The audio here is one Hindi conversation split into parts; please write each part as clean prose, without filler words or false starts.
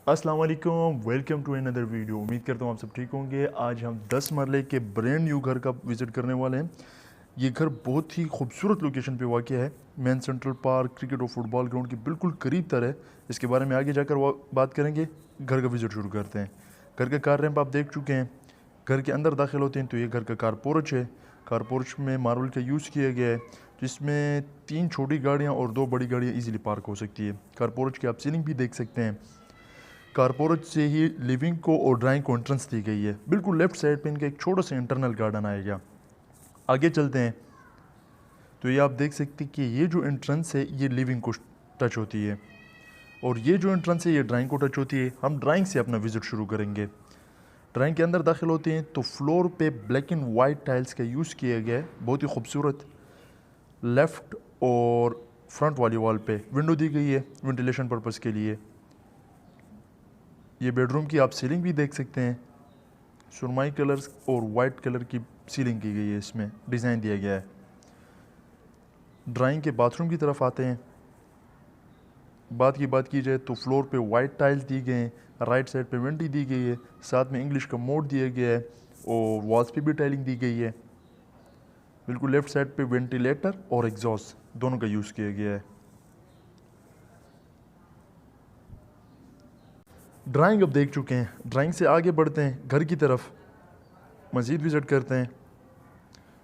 अस्सलाम वालेकुम, वेलकम टू अनदर वीडियो। उम्मीद करता हूँ आप सब ठीक होंगे। आज हम 10 मरले के ब्रांड न्यू घर का विज़िट करने वाले हैं। ये घर बहुत ही खूबसूरत लोकेशन पे वाक़ है। मेन सेंट्रल पार्क, क्रिकेट और फुटबॉल ग्राउंड के बिल्कुल करीब तर है। इसके बारे में आगे जाकर बात करेंगे। घर का विज़िट शुरू करते हैं। घर का कार रैंप आप देख चुके हैं। घर के अंदर दाखिल होते हैं तो ये घर का कार पोर्च है। कार पोर्च में मार्बल का यूज़ किया गया है, जिसमें 3 छोटी गाड़ियाँ और 2 बड़ी गाड़ियाँ ईज़िली पार्क हो सकती है। कार पोर्च की आप सीलिंग भी देख सकते हैं। कारपोरेट से ही लिविंग को और ड्राइंग को एंट्रेंस दी गई है। बिल्कुल लेफ्ट साइड पे इनका एक छोटा सा इंटरनल गार्डन आएगा। आगे चलते हैं तो ये आप देख सकते हैं कि ये जो एंट्रेंस है ये लिविंग को टच होती है और ये जो एंट्रेंस है ये ड्राइंग को टच होती है। हम ड्राइंग से अपना विजिट शुरू करेंगे। ड्राइंग के अंदर दाखिल होते हैं तो फ्लोर पे ब्लैक एंड वाइट टाइल्स का यूज़ किया गया है, बहुत ही खूबसूरत। लेफ़्ट और फ्रंट वाली वॉल पे विंडो दी गई है वेंटिलेशन पर्पज़ के लिए। ये बेडरूम की आप सीलिंग भी देख सकते हैं। सुरमाई कलर्स और वाइट कलर की सीलिंग की गई है, इसमें डिज़ाइन दिया गया है। ड्राइंग के बाथरूम की तरफ आते हैं। बात की जाए तो फ्लोर पे वाइट टाइल्स दी गए हैं, राइट साइड पे वेंटी दी गई है, साथ में इंग्लिश का मोड दिया गया है और वॉल्स पे भी टाइलिंग दी गई है। बिल्कुल लेफ्ट साइड पे वेंटिलेटर और एग्जॉस्ट दोनों का यूज़ किया गया है। ड्राइंग अब देख चुके हैं। ड्राइंग से आगे बढ़ते हैं, घर की तरफ मज़ीद विज़िट करते हैं।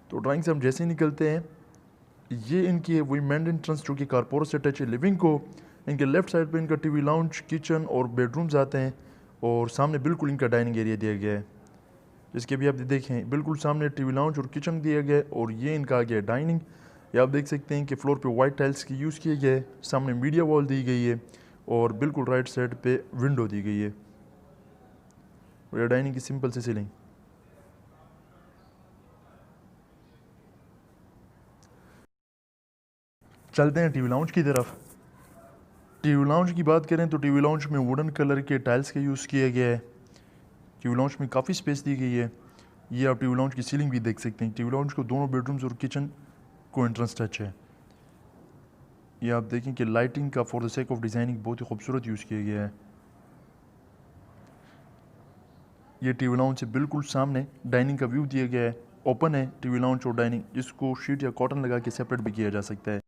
तो ड्राइंग से हम जैसे ही निकलते हैं, ये इनकी है वही मेन एंट्रेंस जो कि कारपोरेट से टच है लिविंग को। इनके लेफ़्ट साइड पे इनका टीवी लाउंज, किचन और बेडरूम्स आते हैं और सामने बिल्कुल इनका डाइनिंग एरिया दिया गया है, जिसके भी आप देखें बिल्कुल सामने टीवी लाउंज और किचन दिया गया है और ये इनका आ गया डाइनिंग। ये आप देख सकते हैं कि फ्लोर पे वाइट टाइल्स की यूज़ किए गए, सामने मीडिया वॉल दी गई है और बिल्कुल राइट साइड पे विंडो दी गई है और ये डाइनिंग की सिंपल सी सीलिंग। चलते हैं टीवी लाउंज की तरफ। टीवी लाउंज की बात करें तो टीवी लाउंज में वुडन कलर के टाइल्स का यूज़ किया गया है। टीवी लाउंज में काफ़ी स्पेस दी गई है। ये आप टीवी लाउंज की सीलिंग भी देख सकते हैं। टीवी लाउंज को दोनों बेडरूम्स और किचन को एंट्रेंस टच है। ये आप देखें कि लाइटिंग का for the sake of designing बहुत ही खूबसूरत यूज़ किया गया है। ये टीवी लाउंज से बिल्कुल सामने डाइनिंग का व्यू दिया गया है। ओपन है टीवी लाउंज और डाइनिंग, जिसको शीट या कॉटन लगा के सेपरेट भी किया जा सकता है।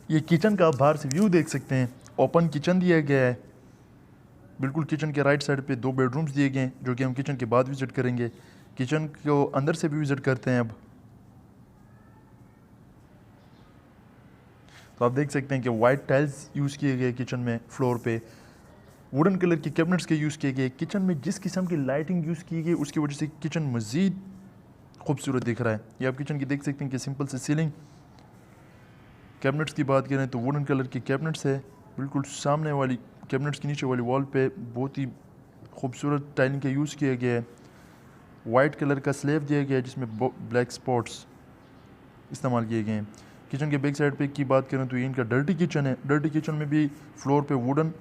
ये किचन का आप बाहर से व्यू देख सकते हैं। ओपन किचन दिया गया है। बिल्कुल किचन के राइट साइड पे 2 बेडरूम्स दिए गए हैं, जो कि हम किचन के बाद विज़िट करेंगे। किचन को अंदर से भी विज़िट करते हैं अब। तो आप देख सकते हैं कि वाइट टाइल्स यूज़ किए गए किचन में। फ्लोर पे वुडन कलर की कैबिनेट्स के यूज़ किए गए। किचन में जिस किस्म की लाइटिंग यूज़ की गई उसकी वजह से किचन मज़ीद खूबसूरत दिख रहा है। ये आप किचन की देख सकते हैं कि सिंपल से सीलिंग। कैबिनेट्स की बात करें तो वुडन कलर की कैबिनेट्स है। बिल्कुल सामने वाली कैबिनेट्स के नीचे वाली वॉल पे बहुत ही खूबसूरत टाइलिंग का यूज़ किया गया है। वाइट कलर का स्लेब दिया गया है जिसमें ब्लैक स्पॉट्स इस्तेमाल किए गए हैं। किचन के बैक साइड पे की बात करें तो ये इनका डर्टी किचन है। डर्टी किचन में भी फ्लोर पे वुडन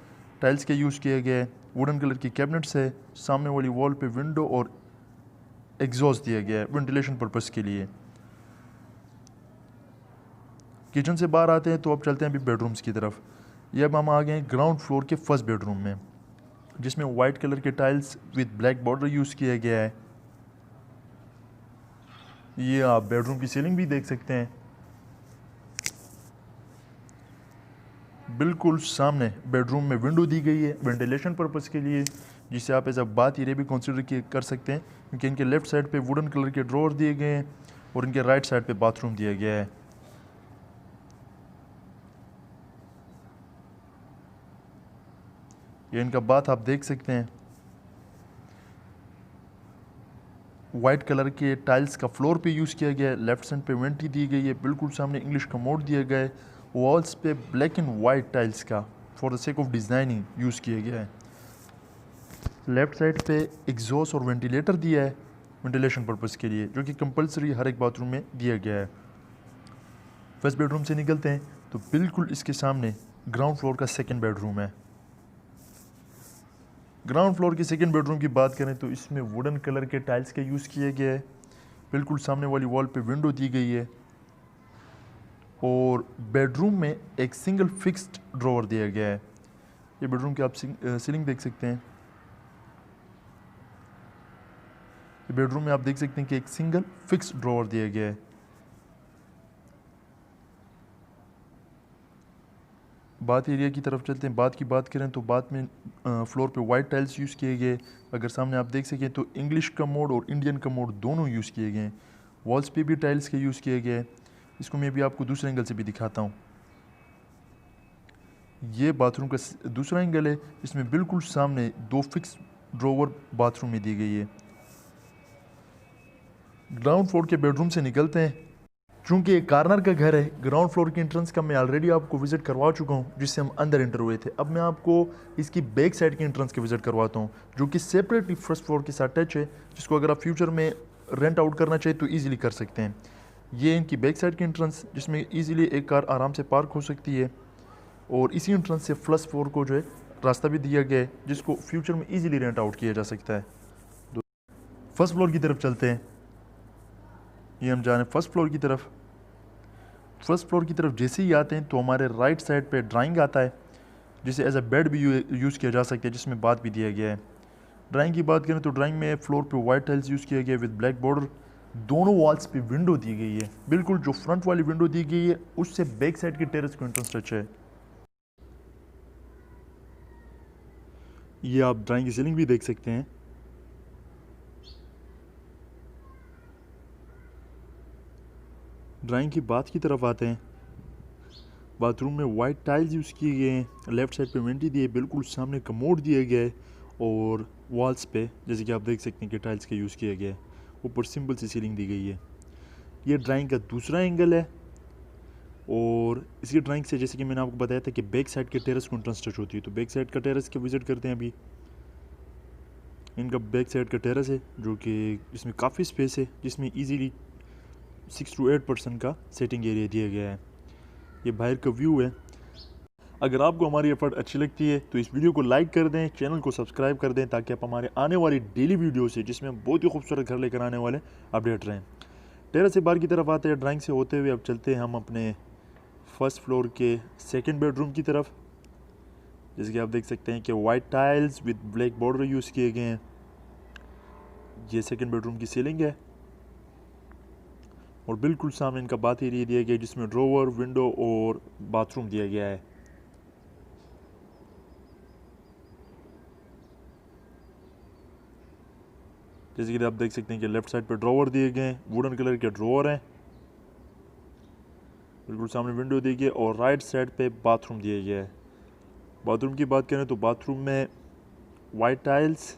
टाइल्स का यूज़ किया गया है। वुडन कलर की कैबिनेट्स है। सामने वाली वॉल पे विंडो और एग्जॉस्ट दिया गया है वेंटिलेशन पर्पज़ के लिए। किचन से बाहर आते हैं तो अब चलते हैं अभी बेडरूम्स की तरफ। ये अब हम आ गए हैं ग्राउंड फ्लोर के फर्स्ट बेडरूम में, जिसमें वाइट कलर के tiles with black border use किया गया है। ये आप बेडरूम की सीलिंग भी देख सकते हैं। बिल्कुल सामने बेडरूम में विंडो दी गई है वेंटिलेशन पर्पज़ के लिए, जिसे आप ऐसा बात ये भी कंसिडर कर सकते हैं, क्योंकि इनके लेफ़्ट साइड पे वुडन कलर के ड्रॉर दिए गए हैं और इनके राइट साइड पे बाथरूम दिया गया है। ये इनका बाथ आप देख सकते हैं। वाइट कलर के टाइल्स का फ्लोर पे यूज़ किया गया है। लेफ्ट साइड पे वेंटी दी गई है। बिल्कुल सामने इंग्लिश का मोड दिया गया है। वॉल्स पे ब्लैक एंड वाइट टाइल्स का for the sake of designing use किया गया है। लेफ़्ट साइड पे एग्जॉस्ट और वेंटिलेटर दिया है वेंटिलेशन पर्पज़ के लिए, जो कि कंपलसरी हर एक बाथरूम में दिया गया है। फर्स्ट बेडरूम से निकलते हैं तो बिल्कुल इसके सामने ग्राउंड फ्लोर का सेकेंड बेडरूम है। ग्राउंड फ्लोर की सेकेंड बेडरूम की बात करें तो इसमें वुडन कलर के टाइल्स का यूज़ किया गया है। बिल्कुल सामने वाली वॉल पे विंडो दी गई है और बेडरूम में एक सिंगल फिक्स्ड ड्रॉवर दिया गया है। ये बेडरूम की आप सीलिंग देख सकते हैं। ये बेडरूम में आप देख सकते हैं कि एक सिंगल फिक्स ड्रॉअर दिया गया है। बाथ एरिया की तरफ चलते हैं। बाथ की बात करें तो बाथ में फ्लोर पे वाइट टाइल्स यूज़ किए गए। अगर सामने आप देख सकें तो इंग्लिश कमोड और इंडियन कमोड दोनों यूज़ किए गए हैं। वॉल्स पे भी टाइल्स के यूज़ किए गए हैं। इसको मैं भी आपको दूसरे एंगल से भी दिखाता हूँ। ये बाथरूम का दूसरा एंगल है, इसमें बिल्कुल सामने 2 फिक्स ड्रॉवर बाथरूम में दी गई है। ग्राउंड फ्लोर के बेडरूम से निकलते हैं। चूँकि एक कार्नर का घर है, ग्राउंड फ्लोर की एंट्रेंस का मैं ऑलरेडी आपको विज़िट करवा चुका हूँ, जिससे हम अंदर एंटर हुए थे। अब मैं आपको इसकी बैक साइड की एंट्रेंस के विज़िट करवाता हूँ, जो कि सेपरेटली फर्स्ट फ्लोर के साथ टच है, जिसको अगर आप फ्यूचर में रेंट आउट करना चाहिए तो ईजिली कर सकते हैं। ये इनकी बैक साइड की एंट्रेंस, जिसमें ईजिली एक कार आराम से पार्क हो सकती है, और इसी एंट्रेंस से फर्स्ट फ्लोर को जो है रास्ता भी दिया गया है, जिसको फ्यूचर में ईजिली रेंट आउट किया जा सकता है। फर्स्ट फ्लोर की तरफ चलते हैं। ये हम जा रहे हैं फर्स्ट फ्लोर की तरफ। फर्स्ट फ्लोर की तरफ जैसे ही आते हैं तो हमारे राइट साइड पे ड्राइंग आता है, जिसे एज अ बेड भी यूज़ किया जा सकता है, जिसमें बात भी दिया गया है। ड्राइंग की बात करें तो ड्राइंग में फ्लोर पे वाइट टाइल्स यूज़ किया गया है विद ब्लैक बॉर्डर। दोनों वॉल्स पे विंडो दी गई है। बिल्कुल जो फ्रंट वाली विंडो दी गई है उससे बैक साइड की टेरेस को एंट्रेंस टच है। ये आप ड्राइंग की सीलिंग भी देख सकते हैं। ड्राइंग की बात की तरफ आते हैं। बाथरूम में वाइट टाइल्स यूज़ किए गए हैं। लेफ़्ट साइड पे वेंटी दी है, बिल्कुल सामने कमोड दिया गया है, और वॉल्स पे जैसे कि आप देख सकते हैं कि टाइल्स का यूज़ किया गया है। ऊपर सिंपल सी सीलिंग दी गई है। ये ड्राइंग का दूसरा एंगल है, और इसी ड्राइंग से जैसे कि मैंने आपको बताया था कि बैक साइड के टेरेस को एंट्रेंस टच होती है, तो बैक साइड का टेरेस के विज़िट करते हैं अभी। इनका बैक साइड का टेरेस है, जो कि इसमें काफ़ी स्पेस है, जिसमें ईजीली 6 to 8% का सेटिंग एरिया दिया गया है। ये बाहर का व्यू है। अगर आपको हमारी एफर्ट अच्छी लगती है तो इस वीडियो को लाइक कर दें, चैनल को सब्सक्राइब कर दें, ताकि आप हमारे आने वाली डेली वीडियो से, जिसमें हम बहुत ही खूबसूरत घर लेकर आने वाले, अपडेट रहें। टेरेस से बाहर की तरफ आते हैं ड्राइंग से होते हुए। अब चलते हैं हम अपने फर्स्ट फ्लोर के सेकंड बेडरूम की तरफ। जैसे कि आप देख सकते हैं कि white tiles with black border use किए गए हैं। ये सेकंड बेडरूम की सीलिंग है, और बिल्कुल सामने इनका बाथ एरिया दिया गया है, जिसमें ड्रॉवर, विंडो और बाथरूम दिया गया है। जैसे कि आप देख सकते हैं कि लेफ्ट साइड पे ड्रॉवर दिए गए हैं, वुडन कलर के ड्रॉवर हैं। बिल्कुल सामने विंडो दी गई है, और राइट साइड पे बाथरूम दिया गया है। बाथरूम की बात करें तो बाथरूम में वाइट टाइल्स,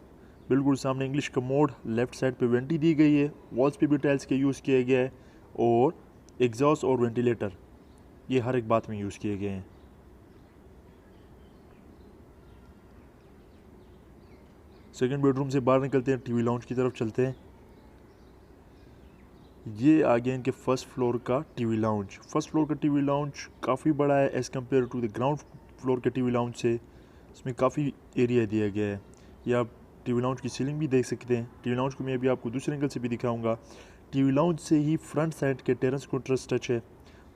बिल्कुल सामने इंग्लिश कमोड, लेफ्ट साइड पे वेंटी दी गई है, वॉल्स पे भी टाइल्स के यूज़ किया गया है, और एग्जॉस्ट और वेंटिलेटर ये हर एक बात में यूज़ किए गए हैं। सेकंड बेडरूम से बाहर निकलते हैं, टीवी लाउंज की तरफ चलते हैं। ये आ गया इनके फर्स्ट फ्लोर का टीवी लाउंज। फर्स्ट फ्लोर का टीवी लाउंज काफ़ी बड़ा है as compare to the ground floor के टीवी लाउंज से। इसमें काफ़ी एरिया दिया गया है। ये आप टीवी लाउंज की सीलिंग भी देख सकते हैं। टीवी लाउंज को मैं अभी आपको दूसरे एंगल से भी दिखाऊंगा। टीवी लाउंज से ही फ्रंट साइड के टेरेस को एंट्रेंस टच है।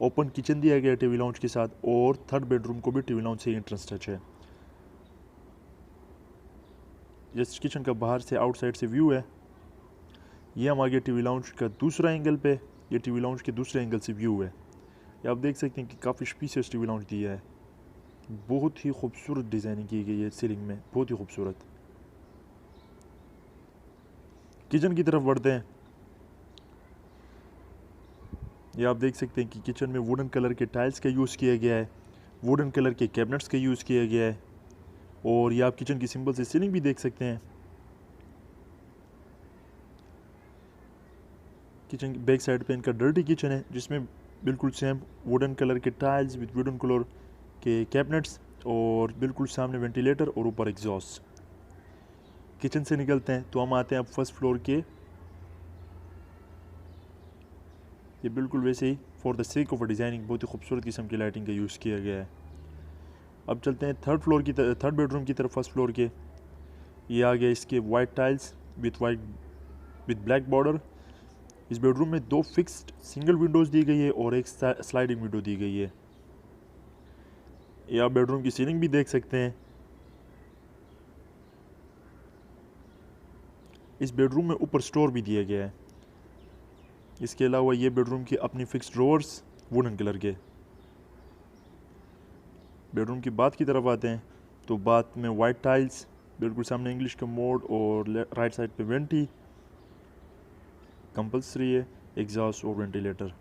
ओपन किचन दिया गया है टीवी लाउंज के साथ, और थर्ड बेडरूम को भी टीवी लाउंज से ही एंट्रेंस टच है। जिस किचन का बाहर से आउटसाइड से व्यू है। ये हम आगे टीवी लाउंज का दूसरा एंगल पे, ये टीवी लाउंज के दूसरे एंगल से व्यू है। ये आप देख सकते हैं कि काफ़ी स्पेशियस टीवी लाउंज दिया है। बहुत ही खूबसूरत डिज़ाइनिंग की गई है सीलिंग में, बहुत ही खूबसूरत। किचन की तरफ बढ़ते हैं। ये आप देख सकते हैं कि किचन में वुडन कलर के टाइल्स का यूज़ किया गया है, वुडन कलर के कैबिनेट्स का यूज़ किया गया है, और ये आप किचन की सिंपल सी सीलिंग भी देख सकते हैं। किचन की बैक साइड पे इनका डर्टी किचन है, जिसमें बिल्कुल सेम वुडन कलर के टाइल्स विद वुडन कलर के कैबिनेट्स, और बिल्कुल सामने वेंटिलेटर और ऊपर एग्जॉस्ट। किचन से निकलते हैं तो हम आते हैं अब फर्स्ट फ्लोर के। ये बिल्कुल वैसे ही for the sake of a designing बहुत ही खूबसूरत किस्म की लाइटिंग का यूज़ किया गया है। अब चलते हैं थर्ड बेडरूम की तरफ फर्स्ट फ्लोर के। ये आ गया इसके white tiles with black border. इस बेडरूम में 2 फिक्स्ड सिंगल विंडोज़ दी गई है और एक स्लाइडिंग विंडो दी गई है। ये आप बेडरूम की सीलिंग भी देख सकते हैं। इस बेडरूम में ऊपर स्टोर भी दिया गया है। इसके अलावा ये बेडरूम की अपनी फिक्स ड्रॉर्स वुडन कलर के। बेडरूम की बात की तरफ आते हैं तो बात में वाइट टाइल्स, बिल्कुल सामने इंग्लिश कमोड और राइट साइड पे वेंटी कंपल्सरी है, एग्जॉस्ट और वेंटिलेटर।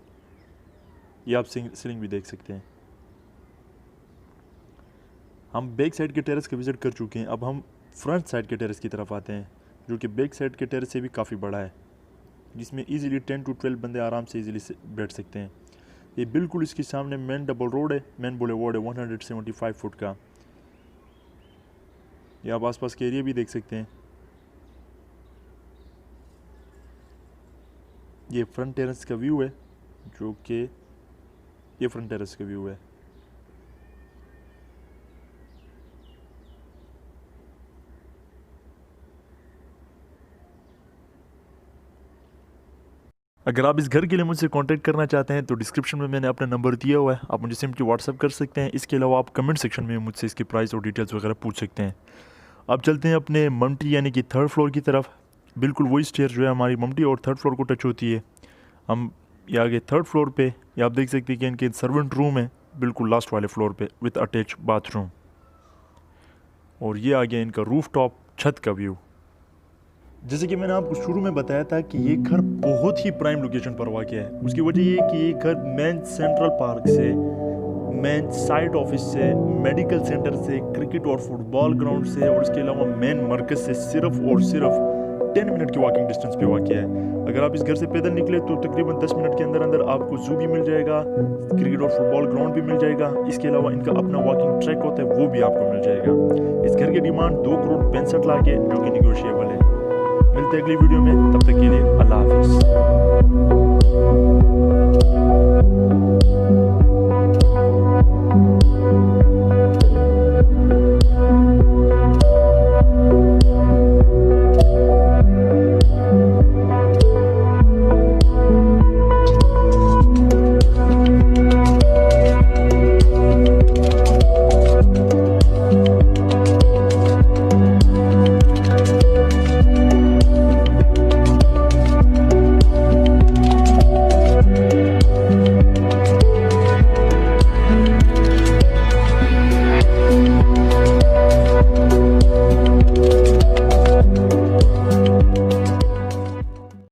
ये आप सीलिंग भी देख सकते हैं। हम बैक साइड के टेरेस का विज़िट कर चुके हैं, अब हम फ्रंट साइड के टेरेस की तरफ आते हैं, जो कि बैक साइड के टेरेस से भी काफ़ी बड़ा है, जिसमें इजीली 10 to 12 बंदे आराम से इजीली बैठ सकते हैं। ये बिल्कुल इसके सामने मेन डबल रोड है, मेन बुलेवार्ड है 175 फुट का। ये आप आसपास के एरिया भी देख सकते हैं। ये फ्रंट टेरेस का व्यू है, जो कि ये फ्रंट टेरेस का व्यू है। अगर आप इस घर के लिए मुझसे कांटेक्ट करना चाहते हैं तो डिस्क्रिप्शन में मैंने अपना नंबर दिया हुआ है, आप मुझे सिंपली व्हाट्सअप कर सकते हैं। इसके अलावा आप कमेंट सेक्शन में मुझसे इसकी प्राइस और डिटेल्स वगैरह पूछ सकते हैं। अब चलते हैं अपने ममटी यानी कि थर्ड फ्लोर की तरफ। बिल्कुल वही स्टेयर जो है हमारी ममटी और थर्ड फ्लोर को टच होती है। हम ये आगे थर्ड फ्लोर पे ये आप देख सकते हैं कि इनके सर्वेंट रूम है बिल्कुल लास्ट वाले फ्लोर पे विद अटैच बाथरूम। और ये आ गया इनका रूफ टॉप छत का व्यू। जैसे कि मैंने आपको शुरू में बताया था कि ये घर बहुत ही प्राइम लोकेशन पर वाक़या है। उसकी वजह ये है कि ये घर मेन सेंट्रल पार्क से, मेन साइट ऑफिस से, मेडिकल सेंटर से, क्रिकेट और फुटबॉल ग्राउंड से और इसके अलावा मेन मरकज़ से सिर्फ और सिर्फ 10 मिनट की वॉकिंग डिस्टेंस पे वाक़या है। अगर आप इस घर से पैदल निकले तो तकरीबन 10 मिनट के अंदर अंदर आपको जू भी मिल जाएगा, क्रिकेट और फुटबॉल ग्राउंड भी मिल जाएगा। इसके अलावा इनका अपना वॉकिंग ट्रैक होता है, वो भी आपको मिल जाएगा। इस घर की डिमांड 2 करोड़ 65 लाख है, जो कि निगोशिएबल है। मिलते हैं अगली वीडियो में, तब तक के लिए अल्लाह हाफिज़।